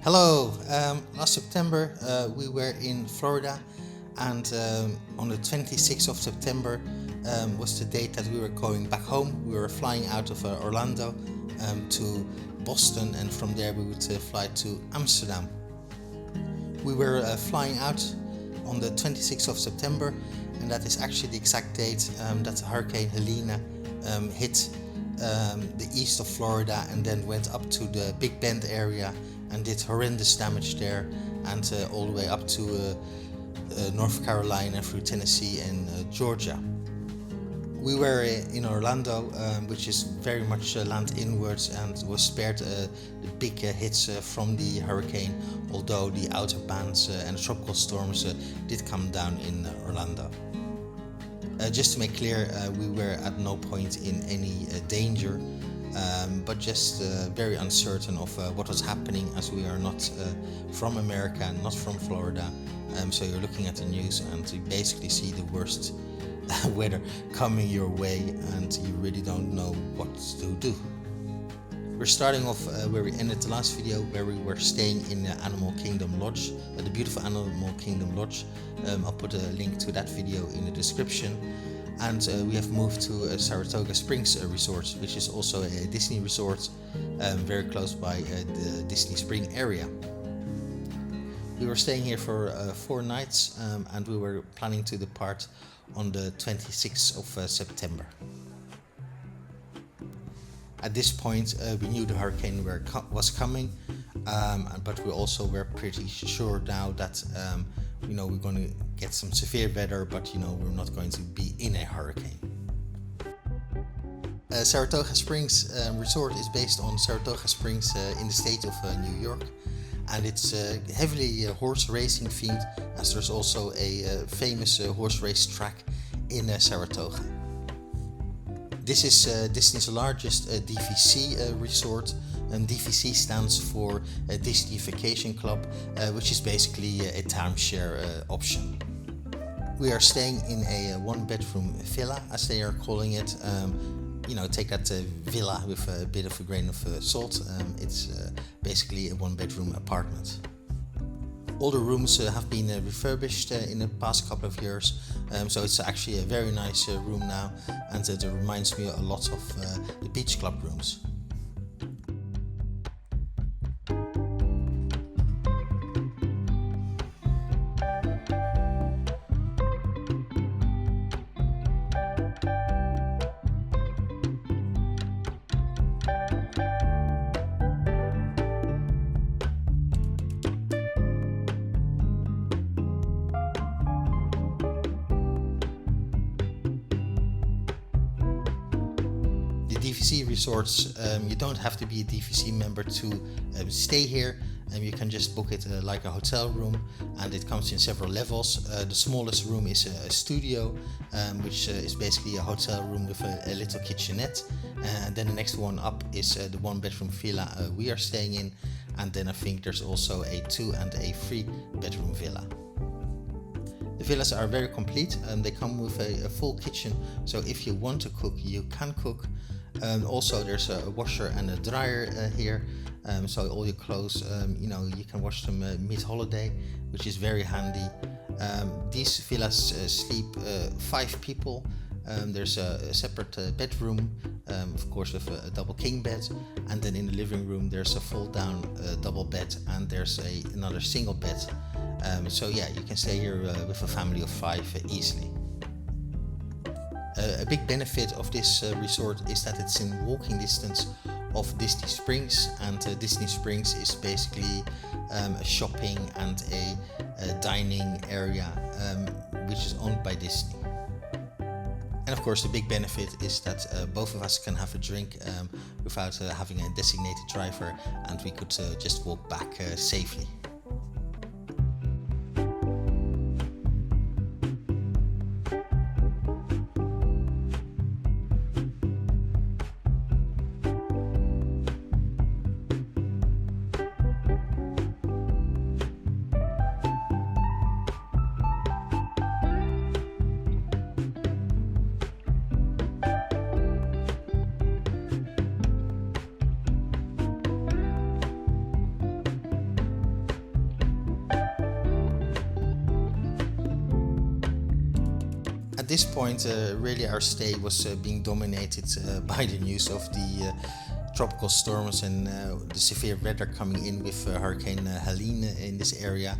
Hello. Last September we were in Florida, and on the 26th of September was the date that we were going back home. We were flying out of Orlando to Boston, and from there we would fly to Amsterdam. We were flying out on the 26th of September, and that is actually the exact date that Hurricane Helene hit the east of Florida and then went up to the Big Bend area and did horrendous damage there, and all the way up to North Carolina through Tennessee and Georgia. We were in Orlando, which is very much land inwards, and was spared the big hits from the hurricane, although the outer bands and tropical storms did come down in Orlando. Just to make clear, we were at no point in any danger, but just very uncertain of what was happening, as we are not from America, not from Florida. So you're looking at the news and you basically see the worst weather coming your way, and you really don't know what to do. We're starting off where we ended the last video, where we were staying in the Animal Kingdom Lodge, the beautiful Animal Kingdom Lodge. I'll put a link to that video in the description. And we have moved to Saratoga Springs Resort, which is also a Disney resort very close by the Disney Spring area. We were staying here for 4 nights, and we were planning to depart on the 26th of September. At this point, we knew the hurricane was coming, but we also were pretty sure now that we're going to get some severe weather, but we're not going to be in a hurricane. Saratoga Springs Resort is based on Saratoga Springs in the state of New York, and it's heavily horse racing themed, as there's also a famous horse race track in Saratoga. This is Disney's largest DVC resort, and DVC stands for Disney Vacation Club, which is basically a timeshare option. We are staying in a one-bedroom villa, as they are calling it. Take that villa with a bit of a grain of salt. It's basically a one-bedroom apartment. All the rooms have been refurbished in the past couple of years, so it's actually a very nice room now, and it reminds me a lot of the beach club rooms. DVC resorts, you don't have to be a DVC member to stay here. You can just book it like a hotel room, and it comes in several levels. The smallest room is a studio, which is basically a hotel room with a little kitchenette. And then the next one up is the one-bedroom villa we are staying in, and then I think there's also a 2 and a 3 bedroom villa. The villas are very complete, and they come with a full kitchen, so if you want to cook, you can cook. Also, there's a washer and a dryer here, so all your clothes, you can wash them mid-holiday, which is very handy. These villas sleep 5 people. There's a separate bedroom, of course, with a double king bed, and then in the living room there's a fold-down double bed, and there's another single bed. So yeah, you can stay here with a family of 5 easily. A big benefit of this resort is that it's in walking distance of Disney Springs, and Disney Springs is basically a shopping and a dining area which is owned by Disney. And of course, the big benefit is that both of us can have a drink without having a designated driver, and we could just walk back safely. this point, really our stay was being dominated by the news of the tropical storms and the severe weather coming in with Hurricane Helene in this area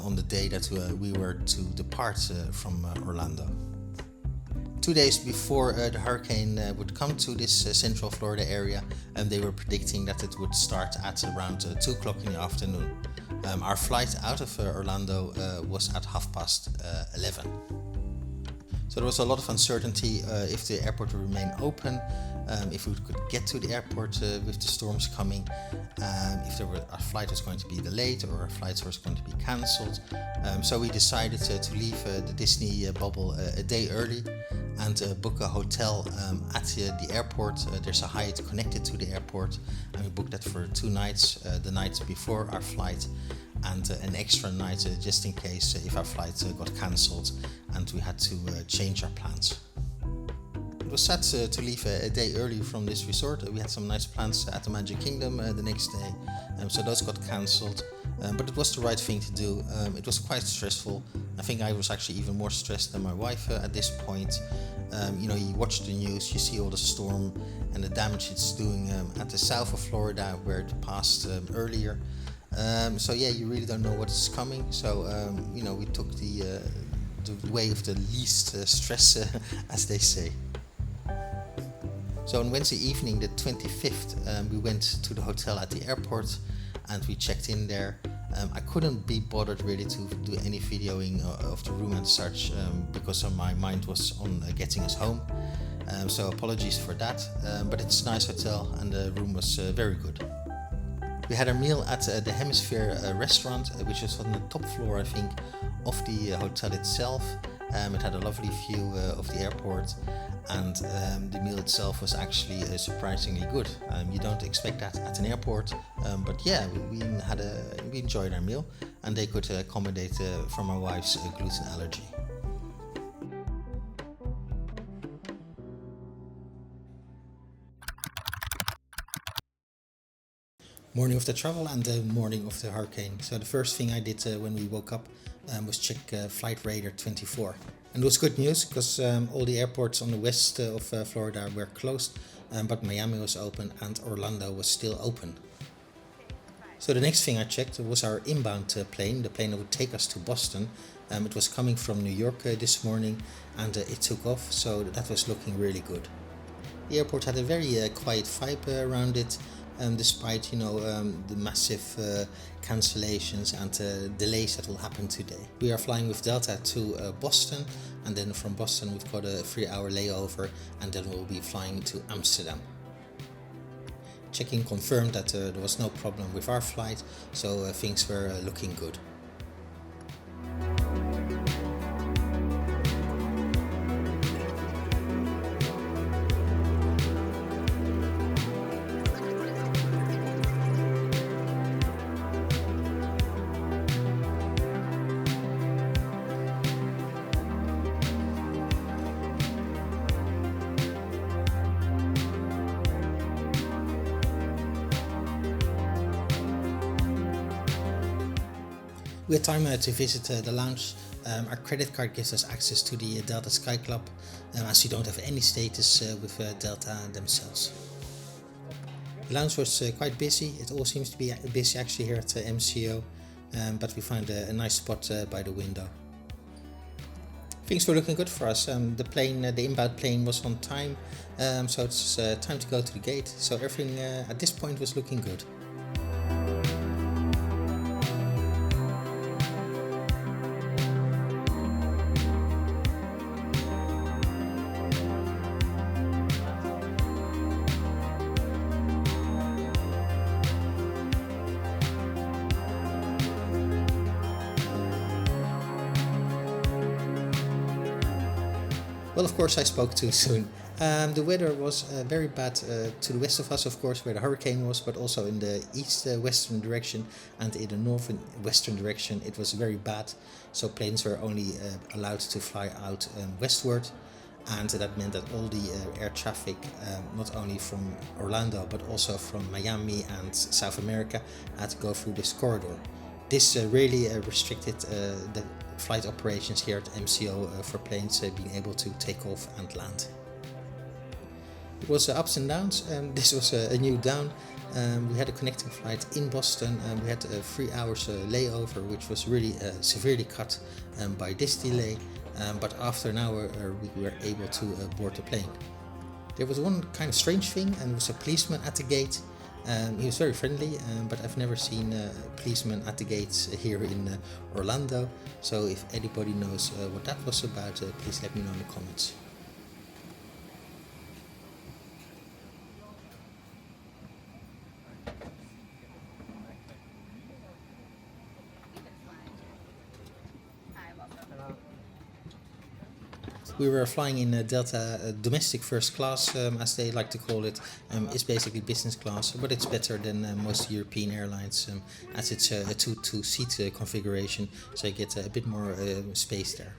on the day that we were to depart from Orlando. 2 days before the hurricane would come to this central Florida area, and they were predicting that it would start at around 2 o'clock in the afternoon. Our flight out of Orlando was at 11:30. So there was a lot of uncertainty if the airport would remain open, if we could get to the airport with the storms coming, if our flight was going to be delayed or our flights was going to be cancelled. So we decided to leave the Disney bubble a day early and book a hotel at the airport. There's a Hyatt connected to the airport, and we booked that for 2 nights, the night before our flight and an extra night just in case if our flight got cancelled and we had to change our plans. It was sad to leave a day early from this resort. We had some nice plans at the Magic Kingdom the next day, so those got cancelled. But it was the right thing to do. It was quite stressful. I think I was actually even more stressed than my wife at this point. You watch the news, you see all the storm and the damage it's doing at the south of Florida where it passed earlier. You really don't know what is coming. So we took the way of the least stress, as they say. So on Wednesday evening, the 25th, we went to the hotel at the airport and we checked in there. I couldn't be bothered really to do any videoing of the room and such because my mind was on getting us home. So apologies for that, but it's a nice hotel and the room was very good. We had our meal at the Hemisphere restaurant, which was on the top floor, I think, of the hotel itself. It had a lovely view of the airport, and the meal itself was actually surprisingly good. You don't expect that at an airport, but yeah, we enjoyed our meal, and they could accommodate for my wife's gluten allergy. Morning of the travel and the morning of the hurricane. So the first thing I did when we woke up was check Flight Radar 24. And it was good news because all the airports on the west of Florida were closed, but Miami was open and Orlando was still open. So the next thing I checked was our inbound plane, the plane that would take us to Boston. It was coming from New York this morning and it took off, so that was looking really good. The airport had a very quiet vibe around it. Despite the massive cancellations and delays that will happen today. We are flying with Delta to Boston, and then from Boston we've got a 3-hour layover, and then we'll be flying to Amsterdam. Check-in confirmed that there was no problem with our flight, so things were looking good. We had time to visit the lounge. Our credit card gives us access to the Delta Sky Club, as you don't have any status with Delta themselves. The lounge was quite busy. It all seems to be busy actually here at MCO, but we found a nice spot by the window. Things were looking good for us. The inbound plane was on time, so it's time to go to the gate. So everything at this point was looking good. Well, of course I spoke too soon. The weather was very bad to the west of us, of course, where the hurricane was, but also in the east-western direction and in the northern-western direction it was very bad. So planes were only allowed to fly out westward, and that meant that all the air traffic, not only from Orlando but also from Miami and South America, had to go through this corridor. This really restricted the flight operations here at MCO for planes being able to take off and land. It was ups and downs. This was a new down. We had a connecting flight in Boston, and we had 3 hours layover, which was really severely cut by this delay. But after an hour, we were able to board the plane. There was one kind of strange thing, and it was a policeman at the gate. He was very friendly, but I've never seen a policeman at the gates here in Orlando. So if anybody knows what that was about, please let me know in the comments. We were flying in Delta domestic first class, as they like to call it. It's basically business class, but it's better than most European airlines, as it's a 2-seat configuration, so you get a bit more space there.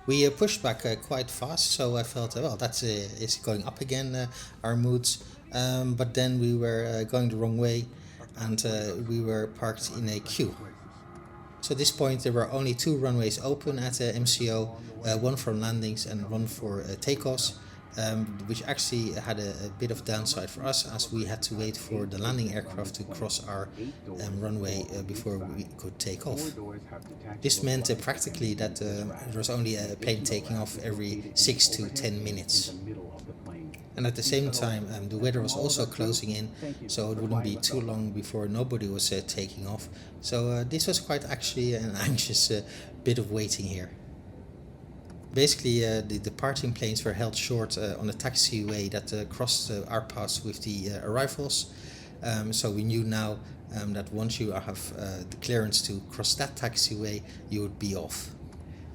We pushed back quite fast, so I felt, well, that's it's going up again, our moods. But then we were going the wrong way, and we were parked in a queue. So at this point there were only 2 runways open at MCO, one for landings and one for takeoffs, which actually had a bit of downside for us, as we had to wait for the landing aircraft to cross our runway before we could take off. This meant practically that there was only a plane taking off every 6 to 10 minutes. And at the same time, the weather was also closing in, so it wouldn't be too long before nobody was taking off. So this was quite actually an anxious bit of waiting here. Basically, the departing planes were held short on the taxiway that crossed our paths with the arrivals. So we knew now that once you have the clearance to cross that taxiway, you would be off.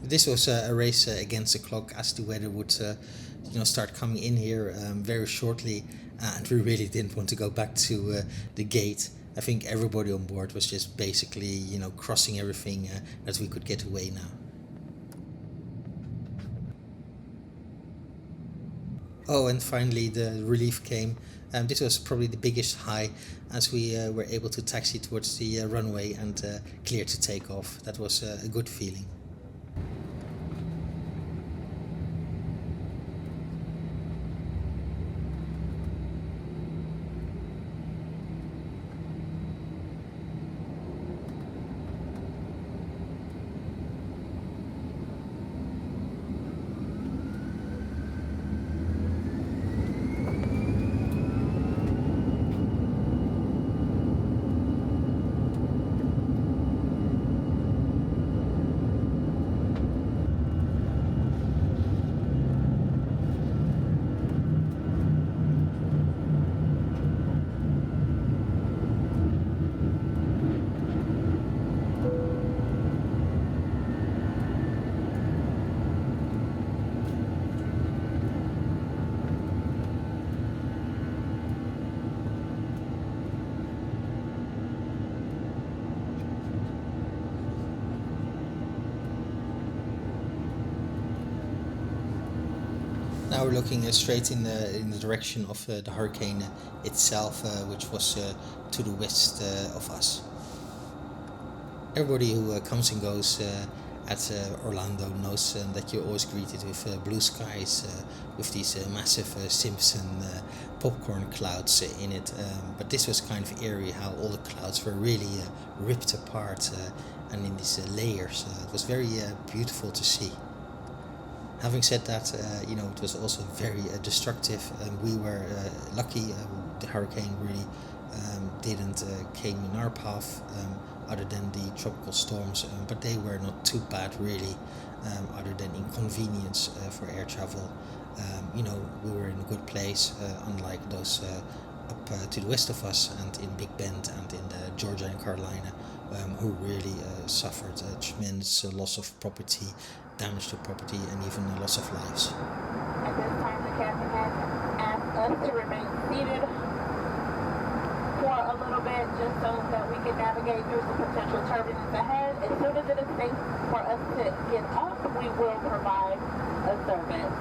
This was a race against the clock, as the weather would start coming in here very shortly, and we really didn't want to go back to the gate. I think everybody on board was just basically crossing everything that we could get away now. Oh, and finally the relief came. This was probably the biggest high, as we were able to taxi towards the runway and clear to take off. That was a good feeling. Now we're looking straight in the direction of the hurricane itself, which was to the west of us. Everybody who comes and goes at Orlando knows that you're always greeted with blue skies, with these massive Simpson popcorn clouds in it. But this was kind of eerie, how all the clouds were really ripped apart and in these layers. It was very beautiful to see. Having said that, it was also very destructive. We were lucky. The hurricane really didn't came in our path, other than the tropical storms, but they were not too bad really, other than inconvenience for air travel. We were in a good place, unlike those up to the west of us and in Big Bend and in Georgia and Carolina, who really suffered a tremendous loss of property, damage to property, and even a loss of lives. At this time, the captain has asked us to remain seated for a little bit, just so that we can navigate through some potential turbulence ahead. As soon as it is safe for us to get up, we will provide a service.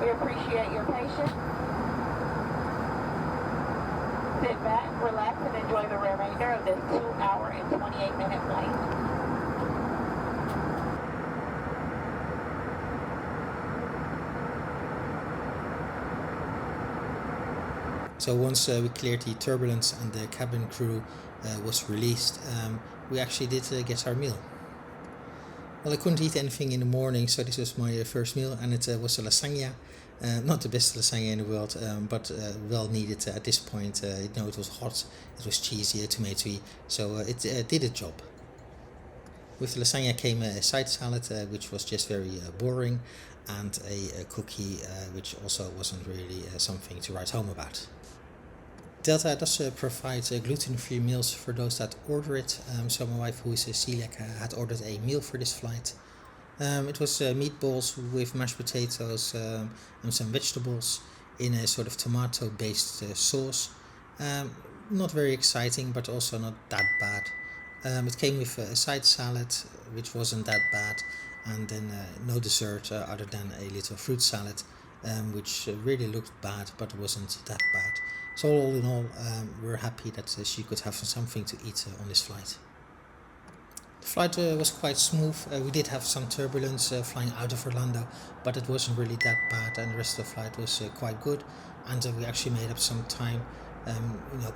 We appreciate your patience. Sit back, relax, and enjoy the remainder of this 2-hour and 28-minute flight. So once we cleared the turbulence and the cabin crew was released, we actually did get our meal. Well, I couldn't eat anything in the morning, so this was my first meal, and it was a lasagna. Not the best lasagna in the world, but well needed at this point. It was hot, it was cheesy, tomatoey, so it did a job. With the lasagna came a side salad, which was just very boring, and a cookie, which also wasn't really something to write home about. Delta does provide gluten-free meals for those that order it, so my wife, who is a celiac, had ordered a meal for this flight. It was meatballs with mashed potatoes and some vegetables in a sort of tomato-based sauce. Not very exciting, but also not that bad. It came with a side salad, which wasn't that bad, and then no dessert other than a little fruit salad, which really looked bad, but wasn't that bad. So all in all, we're happy that she could have something to eat on this flight. The flight was quite smooth. We did have some turbulence flying out of Orlando, but it wasn't really that bad, and the rest of the flight was quite good, and we actually made up some time,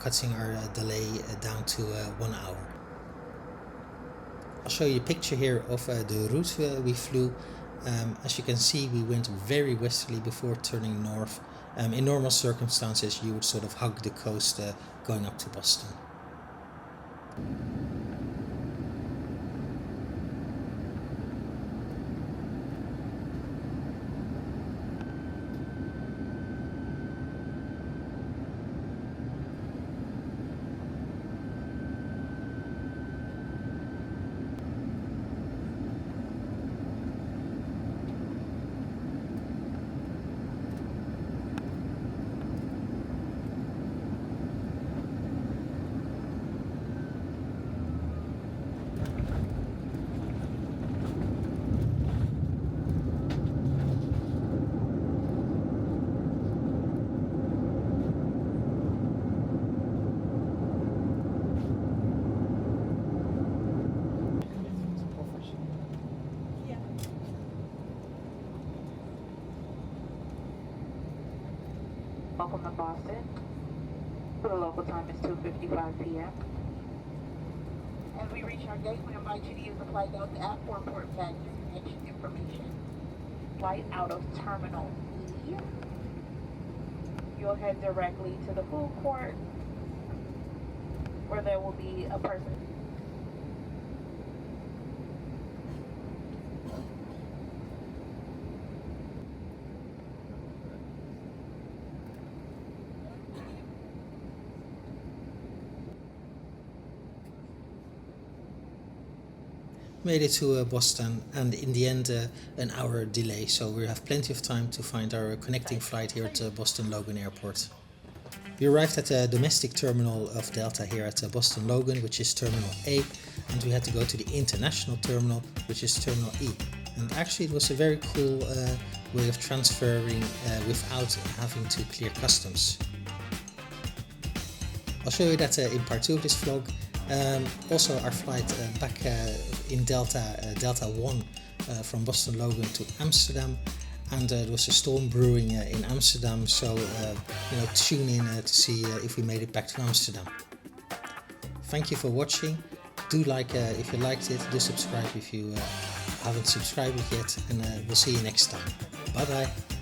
cutting our delay down to 1 hour. I'll show you a picture here of the route we flew. As you can see, we went very westerly before turning north. In normal circumstances, you would sort of hug the coast going up to Boston. Welcome to Boston. For the local time is 2:55 p.m. As we reach our gate, we invite you to use the Flight Delta app for important baggage and connection information. Flight out of Terminal E. You'll head directly to the food court, where there will be a person. Made it to Boston, and in the end an hour delay, so we have plenty of time to find our connecting flight here at Boston Logan Airport. We arrived at the domestic terminal of Delta here at Boston Logan, which is Terminal A, and we had to go to the international terminal, which is Terminal E. And actually it was a very cool way of transferring without having to clear customs. I'll show you that in part 2 of this vlog. Also our flight back in Delta 1 from Boston Logan to Amsterdam, and there was a storm brewing in Amsterdam, so tune in to see if we made it back to Amsterdam. Thank you for watching. Do like if you liked it, do subscribe if you haven't subscribed yet, and we'll see you next time. Bye bye.